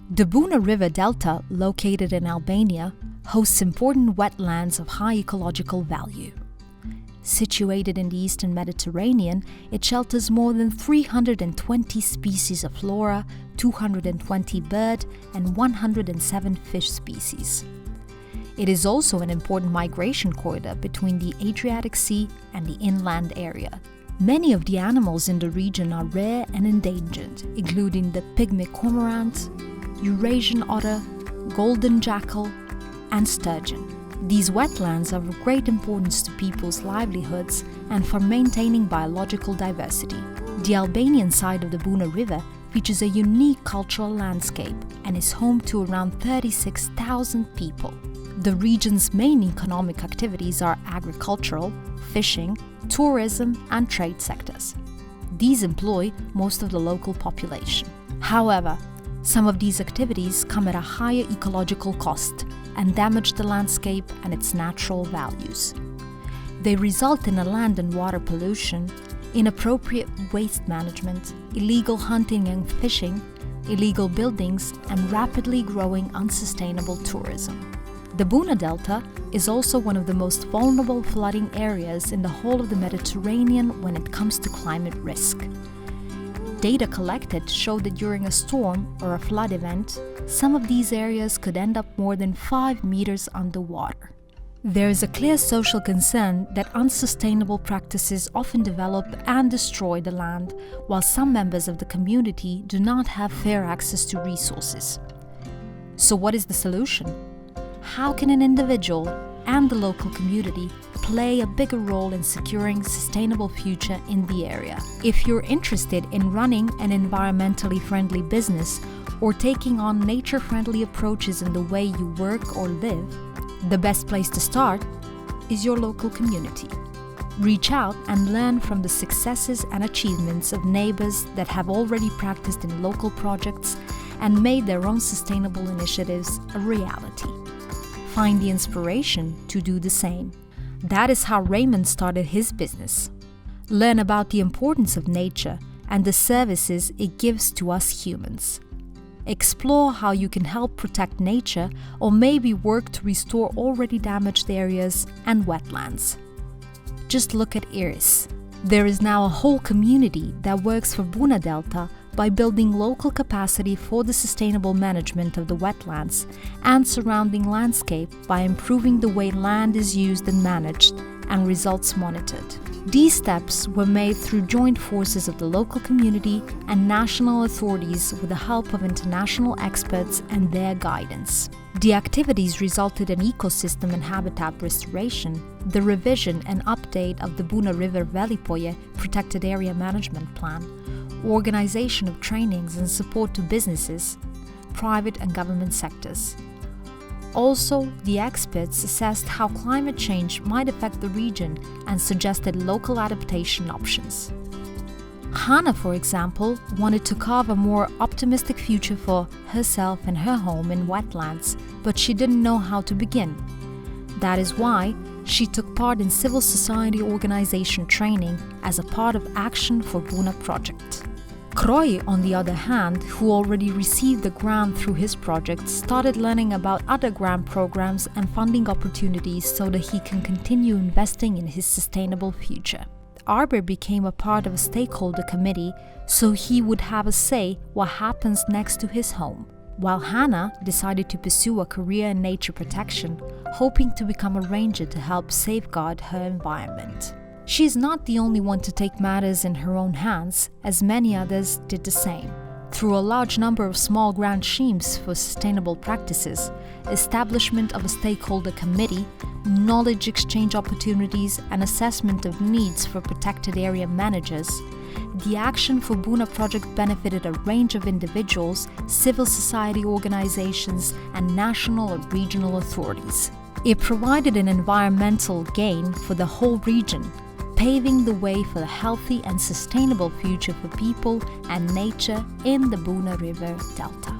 The Buna River Delta, located in Albania, hosts important wetlands of high ecological value. Situated in the eastern Mediterranean, it shelters more than 320 species of flora, 220 bird, and 107 fish species. It is also an important migration corridor between the Adriatic Sea and the inland area. Many of the animals in the region are rare and endangered, including the pygmy cormorant, Eurasian otter, golden jackal, and sturgeon. These wetlands are of great importance to people's livelihoods and for maintaining biological diversity. The Albanian side of the Buna River features a unique cultural landscape and is home to around 36,000 people. The region's main economic activities are agricultural, fishing, tourism, and trade sectors. These employ most of the local population. However, some of these activities come at a higher ecological cost and damage the landscape and its natural values. They result in a land and water pollution, inappropriate waste management, illegal hunting and fishing, illegal buildings, and rapidly growing unsustainable tourism. The Buna Delta is also one of the most vulnerable flooding areas in the whole of the Mediterranean when it comes to climate risk. Data collected show that during a storm or a flood event, some of these areas could end up more than 5 meters underwater. There is a clear social concern that unsustainable practices often develop and destroy the land, while some members of the community do not have fair access to resources. So what is the solution? How can an individual and the local community play a bigger role in securing a sustainable future in the area? If you're interested in running an environmentally friendly business or taking on nature-friendly approaches in the way you work or live, the best place to start is your local community. Reach out and learn from the successes and achievements of neighbors that have already practiced in local projects and made their own sustainable initiatives a reality. Find the inspiration to do the same. That is how Raymond started his business. Learn about the importance of nature and the services it gives to us humans. Explore how you can help protect nature or maybe work to restore already damaged areas and wetlands. Just look at Iris. There is now a whole community that works for Buna Delta by building local capacity for the sustainable management of the wetlands and surrounding landscape by improving the way land is used and managed and results monitored. These steps were made through joint forces of the local community and national authorities with the help of international experts and their guidance. The activities resulted in ecosystem and habitat restoration, the revision and update of the Buna River Velipoje Protected Area Management Plan, organization of trainings and support to businesses, private and government sectors. Also, the experts assessed how climate change might affect the region and suggested local adaptation options. Hannah, for example, wanted to carve a more optimistic future for herself and her home in wetlands, but she didn't know how to begin. That is why she took part in civil society organization training as a part of Action for Buna project. Kroj, on the other hand, who already received a grant through his project, started learning about other grant programs and funding opportunities so that he can continue investing in his sustainable future. Arber became a part of a stakeholder committee so he would have a say what happens next to his home, while Hannah decided to pursue a career in nature protection, hoping to become a ranger to help safeguard her environment. She is not the only one to take matters in her own hands, as many others did the same. Through a large number of small grant schemes for sustainable practices, establishment of a stakeholder committee, knowledge exchange opportunities, and assessment of needs for protected area managers, the Action for Buna project benefited a range of individuals, civil society organizations, and national or regional authorities. It provided an environmental gain for the whole region, paving the way for a healthy and sustainable future for people and nature in the Buna River Delta.